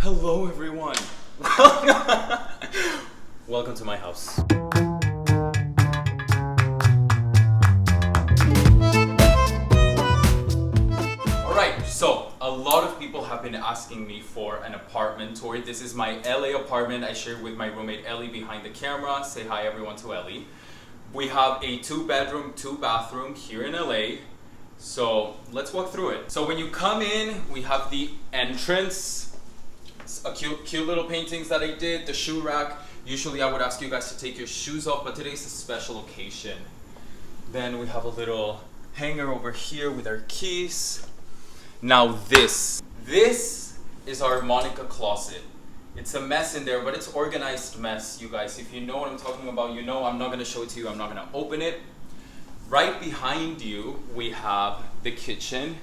Hello everyone. Welcome to my house. Alright, so a lot of people have been asking me for an apartment tour. This is my LA apartment I share with my roommate Ellie behind the camera. Say hi everyone to Ellie. We have a 2-bedroom, 2-bathroom here in LA. So let's walk through it. So when you come in, we have the entrance. A cute little paintings that I did, the shoe rack. Usually I would ask you guys to take your shoes off, but today's a special occasion. Then we have a little hanger over here with our keys. Now this is our Monica closet. It's a mess in there, but it's organized mess, you guys. If you know what I'm talking about, you know I'm not gonna show it to you, I'm not gonna open it. Right behind you, we have the kitchen.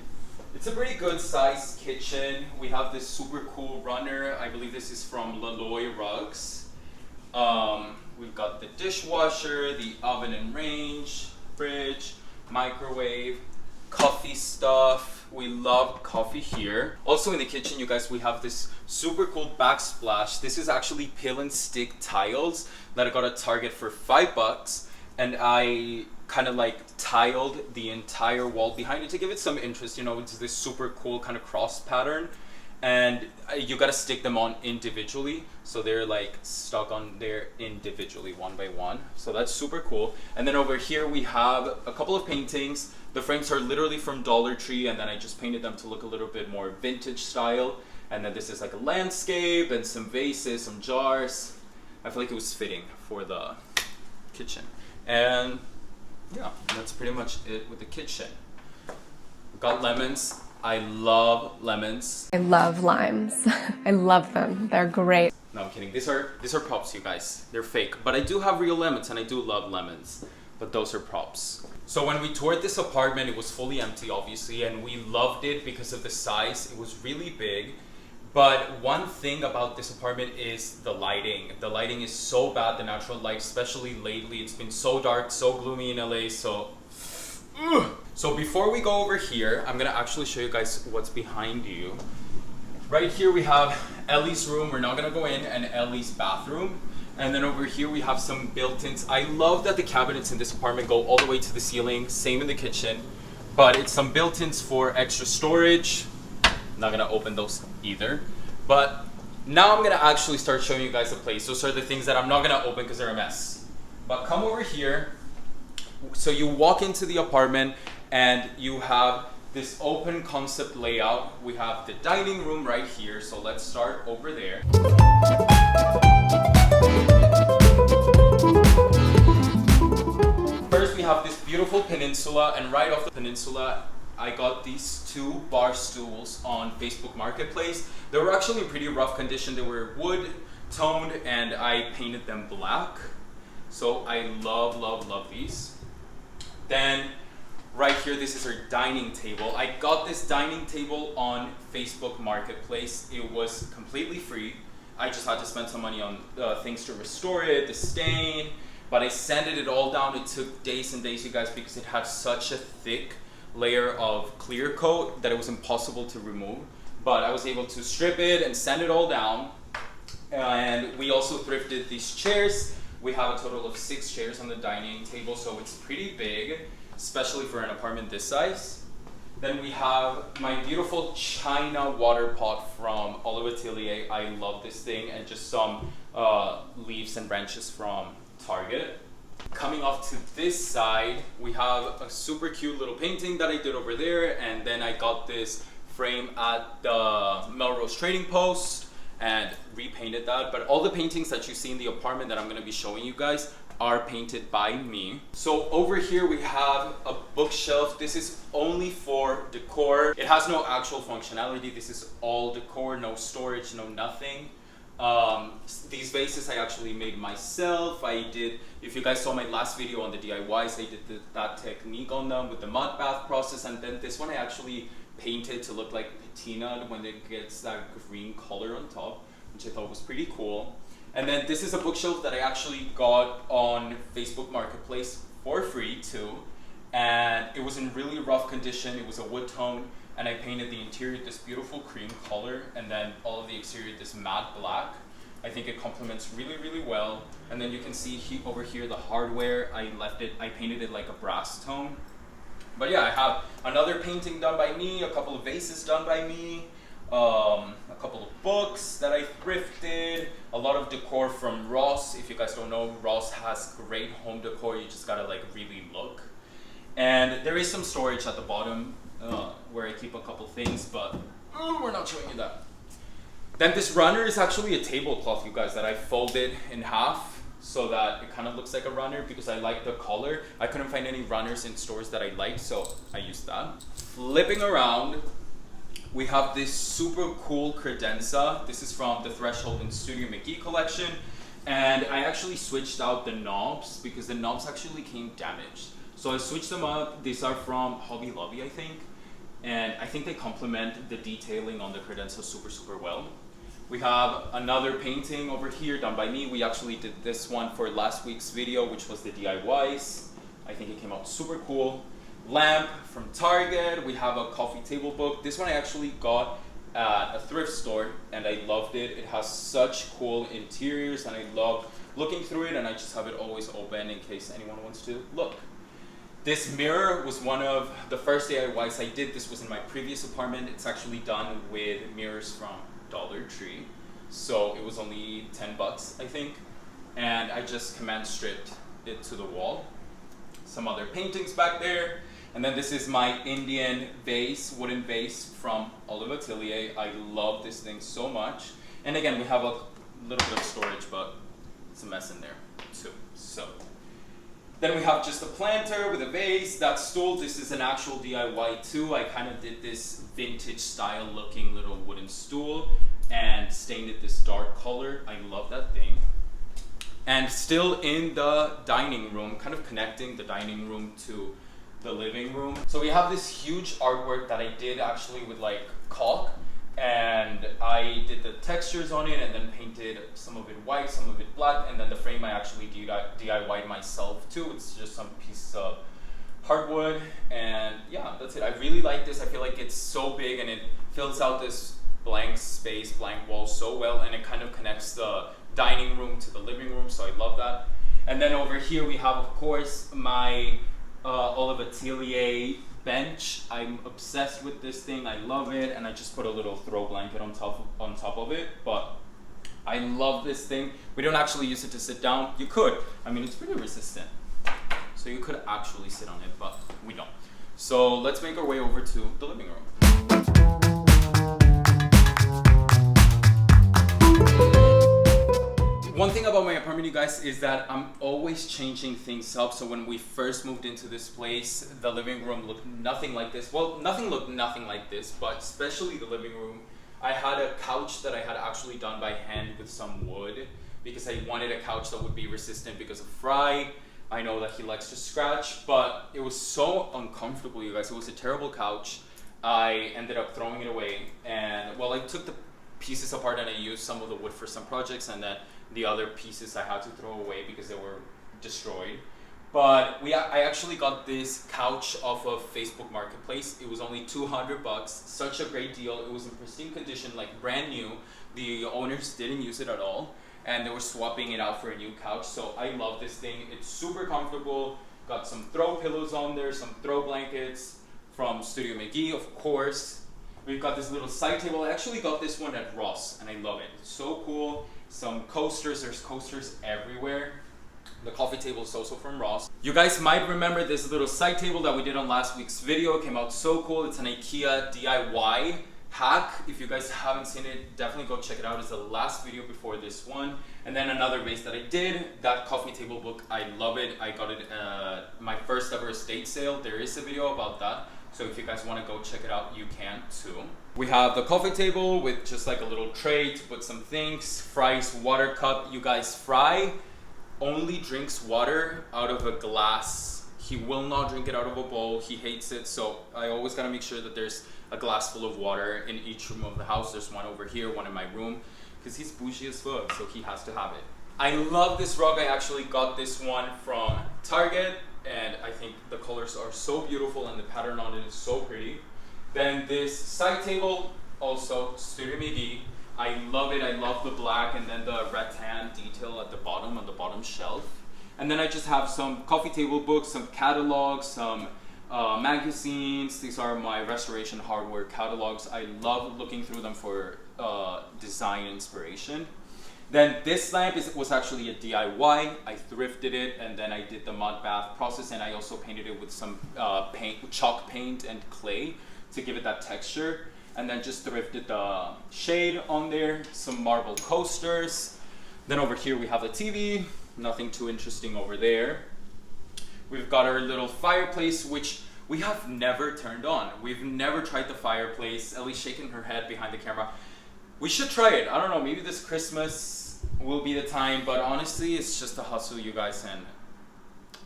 It's a pretty good sized kitchen. We have this super cool runner. I believe this is from Laloy Rugs. We've got the dishwasher, the oven and range, fridge, microwave, coffee stuff. We love coffee here. Also in the kitchen, you guys, we have this super cool backsplash. This is actually peel and stick tiles that I got at Target for $5. And I kind of like tiled the entire wall behind it to give it some interest. You know, it's this super cool kind of cross pattern, and you got to stick them on individually, so they're like stuck on there individually one by one. So that's super cool. And then over here we have a couple of paintings. The frames are literally from Dollar Tree, and then I just painted them to look a little bit more vintage style. And then this is like a landscape and some vases, some jars. I feel like it was fitting for the kitchen. And yeah, that's pretty much it with the kitchen. We've got lemons. I love lemons. I love limes. I love them. They're great. No, I'm kidding. These are props, you guys. They're fake. But I do have real lemons, and I do love lemons. But those are props. So when we toured this apartment, it was fully empty, obviously, and we loved it because of the size. It was really big. But one thing about this apartment is the lighting. The lighting is so bad, the natural light, especially lately. It's been so dark, so gloomy in LA, so... So before we go over here, I'm gonna actually show you guys what's behind you. Right here we have Ellie's room. We're not gonna go in, and Ellie's bathroom. And then over here we have some built-ins. I love that the cabinets in this apartment go all the way to the ceiling. Same in the kitchen. But it's some built-ins for extra storage. Not gonna open those either. But now I'm gonna actually start showing you guys the place. Those are the things that I'm not gonna open because they're a mess. But come over here. So you walk into the apartment and you have this open concept layout. We have the dining room right here. So let's start over there. First we have this beautiful peninsula, and right off the peninsula I got these 2 bar stools on Facebook Marketplace. They were actually in pretty rough condition. They were wood toned, and I painted them black. So I love, love, love these. Then right here, this is our dining table. I got this dining table on Facebook Marketplace. It was completely free. I just had to spend some money on things to restore it, the stain, but I sanded it all down. It took days and days, you guys, because it had such a thick layer of clear coat that it was impossible to remove. But I was able to strip it and sand it all down. And we also thrifted these chairs. We have a total of 6 chairs on the dining table, so it's pretty big, especially for an apartment this size. Then we have my beautiful China water pot from Olive Atelier. I love this thing, and just some leaves and branches from Target. Coming off to this side, we have a super cute little painting that I did over there, and then I got this frame at the Melrose Trading Post and repainted that. But all the paintings that you see in the apartment that I'm going to be showing you guys are painted by me. So over here we have a bookshelf. This is only for decor. It has no actual functionality. This is all decor, no storage, no nothing. These vases I actually made myself. I did, if you guys saw my last video on the DIYs, I did that technique on them with the mud bath process, and then this one I actually painted to look like patina when it gets that green color on top, which I thought was pretty cool. And then this is a bookshelf that I actually got on Facebook Marketplace for free too. and it was in really rough condition. It was a wood tone, and I painted the interior this beautiful cream color, and then all of the exterior this matte black. I think it complements really, really well. And then you can see over here the hardware, I painted it like a brass tone. But yeah, I have another painting done by me, a couple of vases done by me, a couple of books that I thrifted, a lot of decor from Ross. If you guys don't know, Ross has great home decor. You just gotta like really look. And there is some storage at the bottom where I keep a couple things, but we're not showing you that. Then this runner is actually a tablecloth, you guys, that I folded in half so that it kind of looks like a runner because I like the color. I couldn't find any runners in stores that I liked, so I used that. Flipping around, we have this super cool credenza. This is from the Threshold and Studio McGee collection. And I actually switched out the knobs because the knobs actually came damaged. So I switched them up. These are from Hobby Lobby, I think. And I think they complement the detailing on the credenza super, super well. We have another painting over here done by me. We actually did this one for last week's video, which was the DIYs. I think it came out super cool. Lamp from Target. We have a coffee table book. This one I actually got at a thrift store and I loved it. It has such cool interiors and I love looking through it, and I just have it always open in case anyone wants to look. This mirror was one of the first DIYs I did. This was in my previous apartment. It's actually done with mirrors from Dollar Tree. So it was only 10 bucks, I think. And I just command stripped it to the wall. Some other paintings back there. And then this is my Indian vase, wooden vase from Olive Atelier. I love this thing so much. And again, we have a little bit of storage, but it's a mess in there too. So then we have just a planter with a vase. That stool, this is an actual DIY too. I kind of did this vintage style looking little wooden stool and stained it this dark color. I love that thing. And still in the dining room, kind of connecting the dining room to the living room. So we have this huge artwork that I did actually with like caulk, and I did the textures on it and then painted some of it white, some of it black, and then the frame I actually DIY'd myself too. It's just some piece of hardwood, and yeah, that's it. I really like this. I feel like it's so big and it fills out this blank space, blank wall so well, and it kind of connects the dining room to the living room, so I love that. And then over here we have, of course, my Olive Atelier bench. I'm obsessed with this thing. I love it, and I just put a little throw blanket on top of it, but I love this thing. We don't actually use it to sit down. You could. I mean, it's pretty resistant, so you could actually sit on it, but we don't. So let's make our way over to the living room. One thing about my apartment, you guys, is that I'm always changing things up. So when we first moved into this place, the living room looked nothing like this. Well, nothing looked nothing like this, but especially the living room. I had a couch that I had actually done by hand with some wood because I wanted a couch that would be resistant because of Fry. I know that he likes to scratch, but it was so uncomfortable, you guys. It was a terrible couch. I ended up throwing it away, and well, I took the pieces apart and I used some of the wood for some projects, and then the other pieces I had to throw away because they were destroyed. But I actually got this couch off of Facebook Marketplace. It was only 200 bucks, such a great deal. It was in pristine condition, like brand new. The owners didn't use it at all, and they were swapping it out for a new couch. So I love this thing. It's super comfortable. Got some throw pillows on there, some throw blankets from Studio McGee, of course. We've got this little side table. I actually got this one at Ross, and I love it. It's so cool. Some coasters, there's coasters everywhere. The coffee table is also from Ross. You guys might remember this little side table that we did on last week's video. It came out so cool. It's an IKEA DIY hack. If you guys haven't seen it, definitely go check it out. It's the last video before this one. And then another vase that I did, that coffee table book, I love it. I got it my first ever estate sale. There is a video about that. So if you guys want to go check it out, you can too. We have the coffee table with just like a little tray to put some things. Fry's water cup. You guys, Fry only drinks water out of a glass. He will not drink it out of a bowl. He hates it. So I always gotta make sure that there's a glass full of water in each room of the house. There's one over here, one in my room, because he's bougie as fuck, so he has to have it. I love this rug. I actually got this one from Target. and I think the colors are so beautiful and the pattern on it is so pretty. Then this side table, also Studio McGee. I love it. I love the black and then the rattan detail at the bottom on the bottom shelf. And then I just have some coffee table books, some catalogs, some magazines. These are my restoration hardware catalogs. I love looking through them for design inspiration. Then this lamp was actually a DIY. I thrifted it and then I did the mud bath process, and I also painted it with some chalk paint and clay to give it that texture. And then just thrifted the shade on there, some marble coasters. Then over here we have the TV, nothing too interesting over there. We've got our little fireplace, which we have never turned on. We've never tried the fireplace. Ellie's shaking her head behind the camera. We should try it. I don't know, maybe this Christmas will be the time, but honestly, it's just a hustle, you guys, and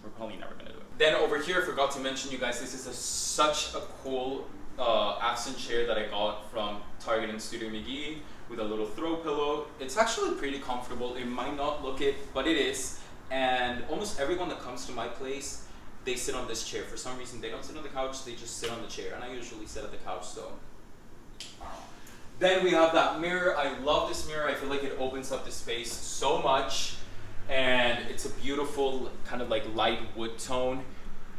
we're probably never gonna do it. Then over here, I forgot to mention, you guys, this is such a cool accent chair that I got from Target and Studio McGee with a little throw pillow. It's actually pretty comfortable. It might not look it, but it is. And almost everyone that comes to my place, they sit on this chair. For some reason, they don't sit on the couch, they just sit on the chair. And I usually sit at the couch, so I don't know. Then we have that mirror. I love this mirror. I feel like it opens up the space so much. And it's a beautiful kind of like light wood tone.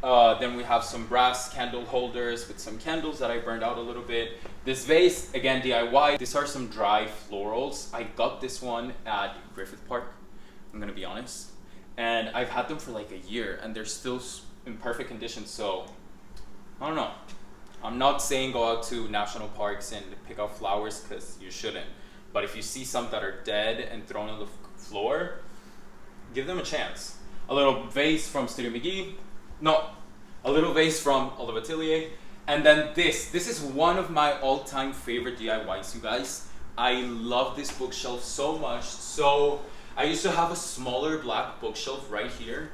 Then we have some brass candle holders with some candles that I burned out a little bit. This vase, again, DIY. These are some dry florals. I got this one at Griffith Park, I'm gonna be honest. And I've had them for like a year and they're still in perfect condition, so I don't know. I'm not saying go out to national parks and pick out flowers, because you shouldn't. But if you see some that are dead and thrown on the floor, give them a chance. A little vase from Studio McGee. No, a little vase from Olive Atelier. And then this is one of my all-time favorite DIYs, you guys. I love this bookshelf so much. So I used to have a smaller black bookshelf right here,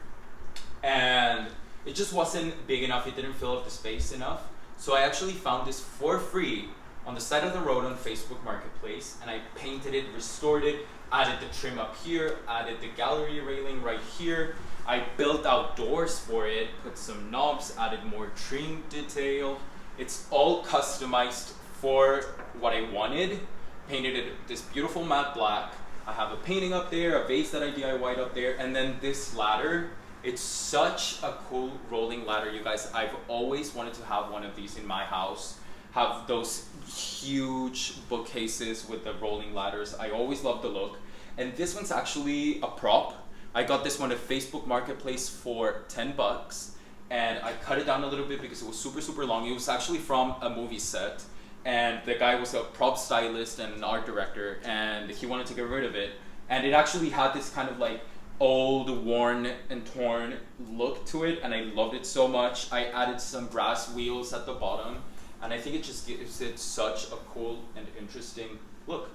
and it just wasn't big enough. It didn't fill up the space enough. So I actually found this for free on the side of the road on Facebook Marketplace, and I painted it, restored it, added the trim up here, added the gallery railing right here. I built out doors for it, put some knobs, added more trim detail. It's all customized for what I wanted. Painted it this beautiful matte black. I have a painting up there, a vase that I DIY'd up there, and then this ladder. It's such a cool rolling ladder, you guys. I've always wanted to have one of these in my house. Have those huge bookcases with the rolling ladders. I always love the look. And this one's actually a prop. I got this one at Facebook Marketplace for 10 bucks, and I cut it down a little bit because it was super, super long. It was actually from a movie set, and the guy was a prop stylist and an art director, and he wanted to get rid of it. And it actually had this kind of like old, worn and torn look to it, and I loved it so much. I added some brass wheels at the bottom, and I think it just gives it such a cool and interesting look.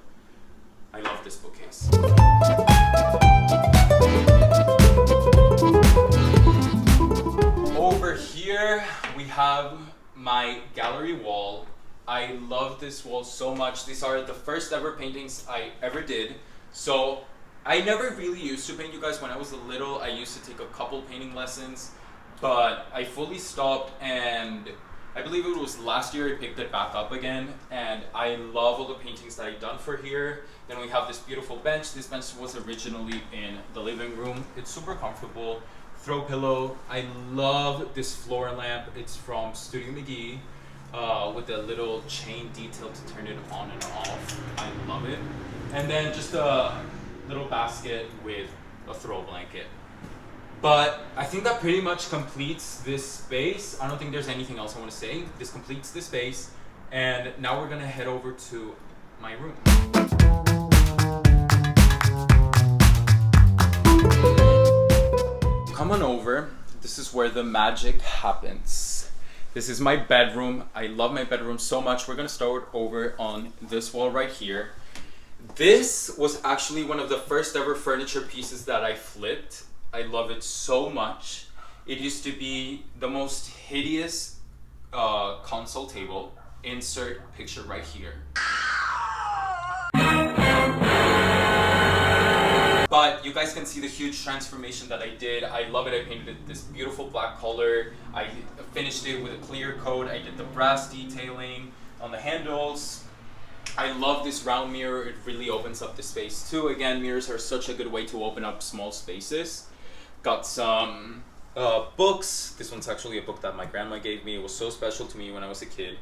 I love this bookcase. Over here, we have my gallery wall. I love this wall so much. These are the first ever paintings I ever did. So I never really used to paint, you guys. When I was little, I used to take a couple painting lessons, but I fully stopped, and I believe it was last year I picked it back up again, and I love all the paintings that I've done for here. Then we have this beautiful bench. This bench was originally in the living room. It's super comfortable. Throw pillow. I love this floor lamp. It's from Studio McGee with the little chain detail to turn it on and off. I love it. And then just a little basket with a throw blanket. But I think that pretty much completes this space. I don't think there's anything else I want to say. This completes the space. And now we're gonna head over to my room. Come on over. This is where the magic happens. This is my bedroom. I love my bedroom so much. We're gonna start over on this wall right here. This was actually one of the first ever furniture pieces that I flipped. I love it so much. It used to be the most hideous console table. Insert picture right here. But but you guys can see the huge transformation that I did. I love it. I painted it this beautiful black color. I finished it with a clear coat. I did the brass detailing on the handles. I love this round mirror. It really opens up the space too. Again, mirrors are such a good way to open up small spaces. Got some books. This one's actually a book that my grandma gave me. It was so special to me when I was a kid.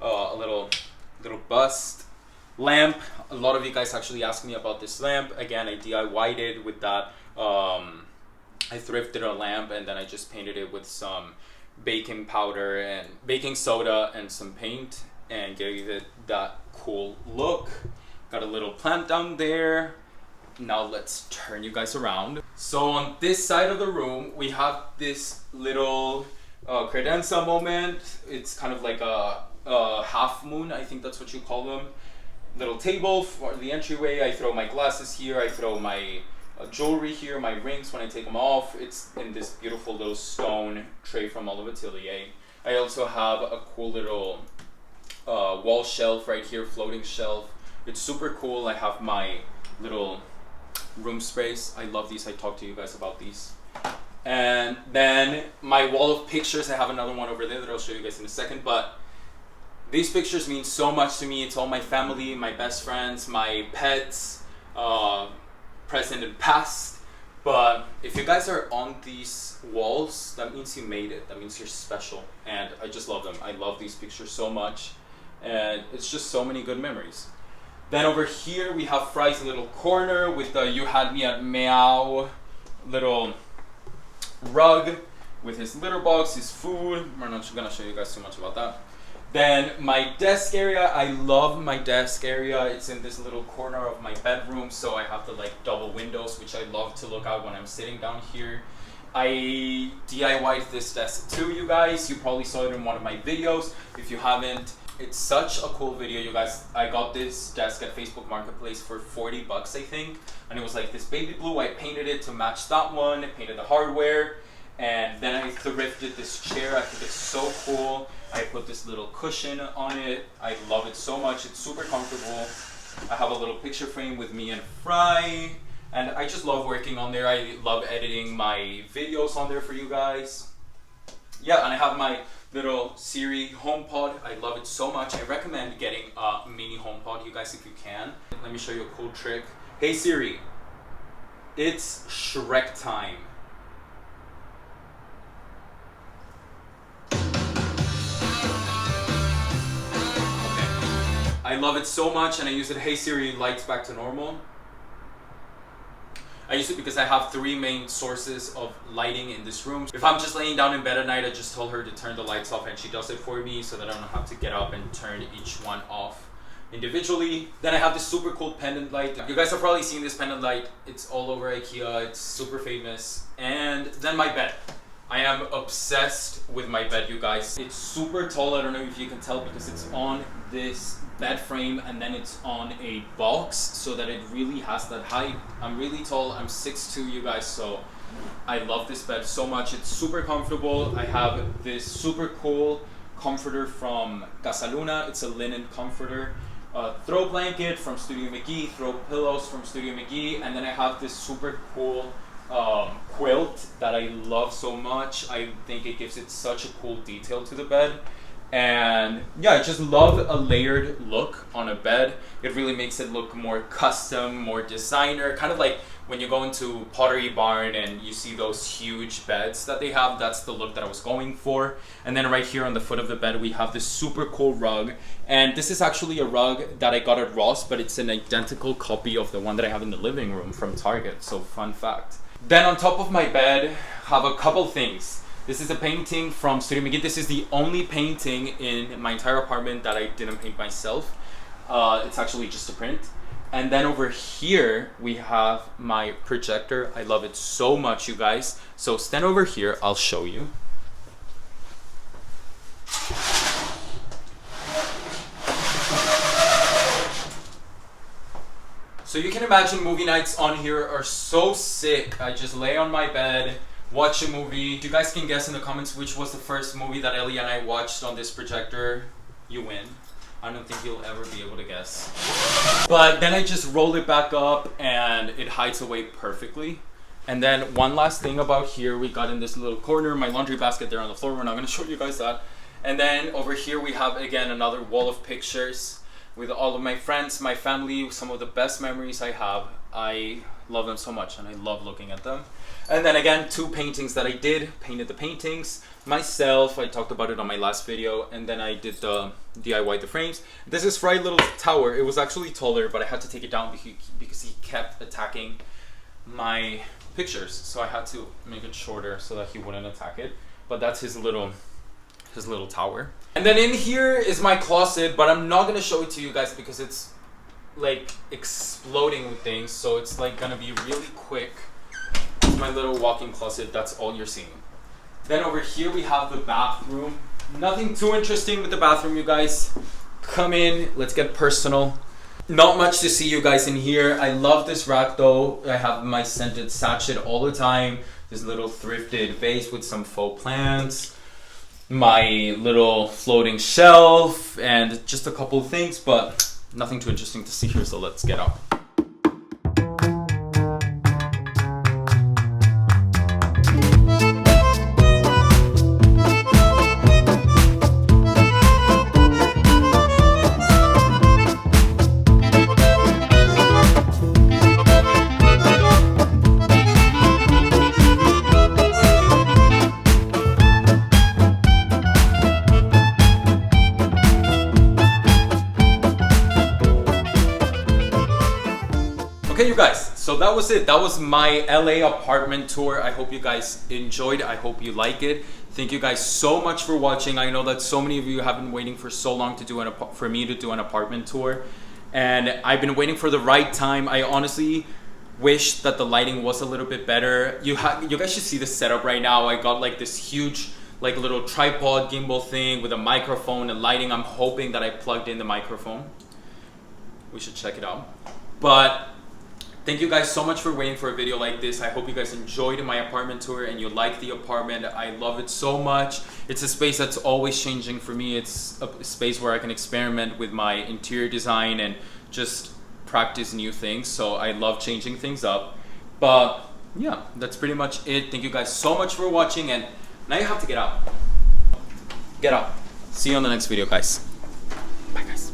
A little bust. Lamp. A lot of you guys actually asked me about this lamp. Again, I DIY'd it with that. I thrifted a lamp and then I just painted it with some baking powder and baking soda and some paint and gave it that cool look. Got a little plant down there. Now let's turn you guys around. So on this side of the room, we have this little credenza moment. It's kind of like a half moon, I think that's what you call them. Little table for the entryway. I throw my glasses here. I throw my jewelry here, my rings when I take them off. It's in this beautiful little stone tray from Olive Atelier. I also have a cool little wall shelf right here, floating shelf. It's super cool. I have my little room space. I love these. I talked to you guys about these. And then my wall of pictures. I have another one over there that I'll show you guys in a second, but these pictures mean so much to me. It's all my family, my best friends, my pets, present and past. But if you guys are on these walls, that means you made it. That means you're special. And I just love them. I love these pictures so much. And it's just so many good memories. Then over here we have Fry's little corner with the You Had Me at Meow little rug with his litter box, his food. I'm not gonna show you guys too much about that. Then my desk area, I love my desk area. It's in this little corner of my bedroom, so I have the like double windows, which I love to look out when I'm sitting down here. I DIY'd this desk too, you guys. You probably saw it in one of my videos. If you haven't, it's such a cool video, you guys. I got this desk at Facebook Marketplace for 40 bucks, I think. And it was like this baby blue. I painted it to match that one. I painted the hardware. And then I thrifted this chair. I think it's so cool. I put this little cushion on it. I love it so much. It's super comfortable. I have a little picture frame with me and Fry. And I just love working on there. I love editing my videos on there for you guys. Yeah, and I have my little Siri HomePod. I love it so much. I recommend getting a mini HomePod, you guys, if you can. Let me show you a cool trick. Hey Siri, it's Shrek time. I love it so much, and I use it. Hey Siri, lights back to normal. I use it because I have 3 main sources of lighting in this room. If I'm just laying down in bed at night, I just tell her to turn the lights off and she does it for me so that I don't have to get up and turn each one off individually. Then I have this super cool pendant light. You guys have probably seen this pendant light. It's all over IKEA. It's super famous. And then my bed. I am obsessed with my bed, you guys. It's super tall. I don't know if you can tell because it's on this bed frame and then it's on a box so that it really has that height. I'm really tall. I'm 6'2", you guys, so I love this bed so much. It's super comfortable. I have this super cool comforter from Casa Luna. It's a linen comforter. Throw blanket from Studio McGee, throw pillows from Studio McGee, and then I have this super cool quilt that I love so much. I think it gives it such a cool detail to the bed. And yeah, I just love a layered look on a bed. It really makes it look more custom, more designer, kind of like when you go into Pottery Barn and you see those huge beds that they have. That's the look that I was going for. And then right here on the foot of the bed we have this super cool rug, and this is actually a rug that I got at Ross, but it's an identical copy of the one that I have in the living room from Target. So fun fact. Then on top of my bed have a couple things. This is a painting from Studio McGee. This is the only painting in my entire apartment that I didn't paint myself. It's actually just a print. And then over here, we have my projector. I love it so much, you guys. So stand over here, I'll show you. So you can imagine movie nights on here are so sick. I just lay on my bed, watch a movie. You guys can guess in the comments which was the first movie that Ellie and I watched on this projector. You win. I don't think you'll ever be able to guess. But then I just roll it back up and it hides away perfectly. And then one last thing about here, we got in this little corner, my laundry basket there on the floor. We're not gonna show you guys that. And then over here we have again another wall of pictures with all of my friends, my family, some of the best memories I have. I love them so much and I love looking at them. And then again, 2 paintings that I painted the paintings myself. I talked about it on my last video, and then I did the DIY the frames. This is Fry Little Tower. It was actually taller, but I had to take it down because he kept attacking my pictures. So I had to make it shorter so that he wouldn't attack it. But that's his little tower. And then in here is my closet, but I'm not gonna show it to you guys because it's like exploding with things. So it's like gonna be really quick. It's my little walk-in closet. That's all you're seeing. Then over here we have the bathroom. Nothing too interesting with the bathroom, you guys. Come in, let's get personal. Not much to see, you guys, in here. I love this rack though. I have my scented sachet all the time. This little thrifted vase with some faux plants. My little floating shelf and just a couple of things, but nothing too interesting to see here, so let's get out. Okay, you guys, so that was it. That was my LA apartment tour. I hope you guys enjoyed. I hope you like it. Thank you guys so much for watching. I know that so many of you have been waiting for so long to do for me to do an apartment tour, and I've been waiting for the right time. I honestly wish that the lighting was a little bit better. You guys should see the setup right now. I got like this huge like little tripod gimbal thing with a microphone and lighting. I'm hoping that I plugged in the microphone. We should check it out. But thank you guys so much for waiting for a video like this. I hope you guys enjoyed my apartment tour and you like the apartment. I love it so much. It's a space that's always changing for me. It's a space where I can experiment with my interior design and just practice new things. So I love changing things up. But yeah, that's pretty much it. Thank you guys so much for watching, and now you have to get out. Get out. See you on the next video, guys. Bye, guys.